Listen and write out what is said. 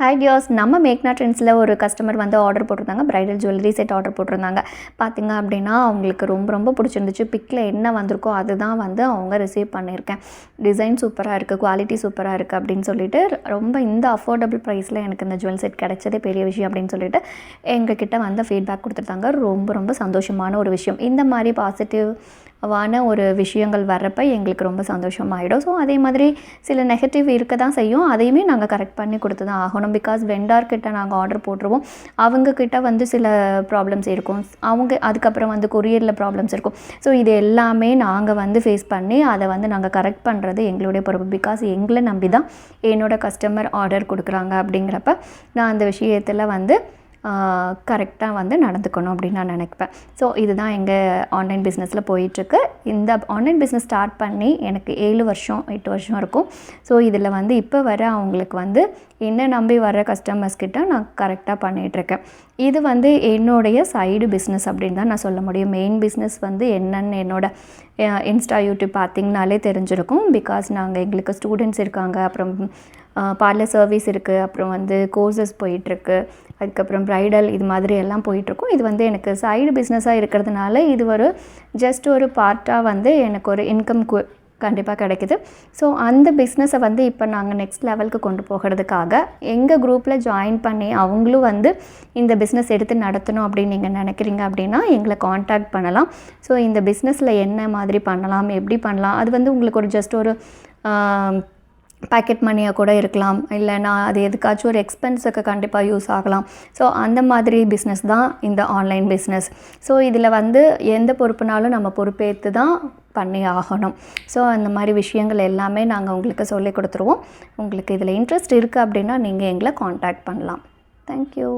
Hi tears, நம்ம மேக்னா ட்ரெண்ட்ஸில் ஒரு கஸ்டமர் வந்து ஆர்டர் போட்டிருந்தாங்க. ப்ரைடல் ஜுவல்லரி செட் ஆர்டர் போட்டிருந்தாங்க. பார்த்திங்க அப்படின்னா அவங்களுக்கு ரொம்ப ரொம்ப பிடிச்சிருந்துச்சு. பிக்கில் என்ன வந்திருக்கோ அதுதான் வந்து அவங்க ரிசீவ் பண்ணியிருக்கேன். டிசைன் சூப்பராக இருக்குது, குவாலிட்டி சூப்பராக இருக்குது அப்படின்னு சொல்லிட்டு ரொம்ப இந்த அஃபோர்டபுள் ப்ரைஸில் எனக்கு இந்த ஜுவல் செட் கிடைச்சதே பெரிய விஷயம் அப்படின்னு சொல்லிட்டு எங்ககிட்ட வந்து ஃபீட்பேக் கொடுத்துருந்தாங்க. ரொம்ப ரொம்ப சந்தோஷமான ஒரு விஷயம். இந்த மாதிரி பாசிட்டிவான ஒரு விஷயங்கள் வர்றப்போ எங்களுக்கு ரொம்ப சந்தோஷமாகிடும். ஸோ அதே மாதிரி சில நெகட்டிவ் இருக்க தான் செய்யும். அதையுமே நாங்கள் கரெக்ட் பண்ணி கொடுத்து தான் ஆகணும். பிகாஸ் வெண்டார்கிட்ட நாங்கள் ஆர்டர் போட்டுருவோம். அவங்கக்கிட்ட வந்து சில ப்ராப்ளம்ஸ் இருக்கும். அதுக்கப்புறம் வந்து கொரியரில் ப்ராப்ளம்ஸ் இருக்கும். ஸோ இது எல்லாமே நாங்கள் வந்து ஃபேஸ் பண்ணி அதை வந்து நாங்கள் கரெக்ட் பண்ணுறது எங்களுடைய பொறுப்பு. பிகாஸ் எங்களை நம்பி தான் என்னோடய கஸ்டமர் ஆர்டர் கொடுக்குறாங்க. அப்படிங்கிறப்ப நான் அந்த விஷயத்தில் வந்து கரெக்டாக வந்து நடந்துக்கணும் அப்படின்னு நான் நினைப்பேன். ஸோ இதுதான் எங்கள் ஆன்லைன் பிஸ்னஸில் போயிட்டுருக்கு. இந்த ஆன்லைன் பிஸ்னஸ் ஸ்டார்ட் பண்ணி எனக்கு 7 வருஷம் 8 வருஷம் இருக்கும். ஸோ இதில் வந்து இப்போ வர அவங்களுக்கு வந்து என்ன நம்பி வர கஸ்டமர்ஸ்கிட்ட நான் கரெக்டாக பண்ணிகிட்ருக்கேன். இது வந்து என்னுடைய சைடு பிஸ்னஸ் அப்படின்னு தான் நான் சொல்ல முடியும். மெயின் பிஸ்னஸ் வந்து என்னென்னு என்னோடய இன்ஸ்டா யூடியூப் பார்த்திங்கனாலே தெரிஞ்சிருக்கும். பிகாஸ் எங்களுக்கு ஸ்டூடெண்ட்ஸ் இருக்காங்க, அப்புறம் பார்லர் சர்வீஸ் இருக்குது, அப்புறம் வந்து கோர்சஸ் போயிட்டுருக்கு, அதுக்கப்புறம் ப்ரைடல் இது மாதிரி எல்லாம் போயிட்டுருக்கும். இது வந்து எனக்கு சைடு பிஸ்னஸாக இருக்கிறதுனால இது ஜஸ்ட் ஒரு பார்ட்டாக வந்து எனக்கு ஒரு இன்கம் கண்டிப்பாக கிடைக்கிது. ஸோ அந்த பிஸ்னஸை வந்து இப்போ நாங்கள் நெக்ஸ்ட் லெவலுக்கு கொண்டு போகிறதுக்காக எங்கள் குரூப்பில் ஜாயின் பண்ணி அவங்களும் வந்து இந்த பிஸ்னஸ் எடுத்து நடத்தணும் அப்படின்னு நீங்கள் நினைக்கிறீங்க அப்படின்னா எங்களை காண்டாக்ட் பண்ணலாம். ஸோ இந்த பிஸ்னஸில் என்ன மாதிரி பண்ணலாம், எப்படி பண்ணலாம், அது வந்து உங்களுக்கு ஒரு ஜஸ்ட் ஒரு பாக்கெட் மணியாக கூட இருக்கலாம், இல்லைனா அது எதுக்காச்சும் ஒரு எக்ஸ்பென்ஸுக்கு கண்டிப்பாக யூஸ் ஆகலாம். ஸோ அந்த மாதிரி பிஸ்னஸ் தான் இந்த ஆன்லைன் பிஸ்னஸ். ஸோ இதில் வந்து எந்த பொறுப்புனாலும் நம்ம பொறுப்பேற்று தான் பண்ணி ஆகணும். ஸோ அந்த மாதிரி விஷயங்கள் எல்லாமே நாங்கள் உங்களுக்கு சொல்லி கொடுத்துருவோம். உங்களுக்கு இதில் இன்ட்ரெஸ்ட் இருக்குது அப்படின்னா நீங்கள் எங்களை காண்டாக்ட் பண்ணலாம். தேங்க்யூ.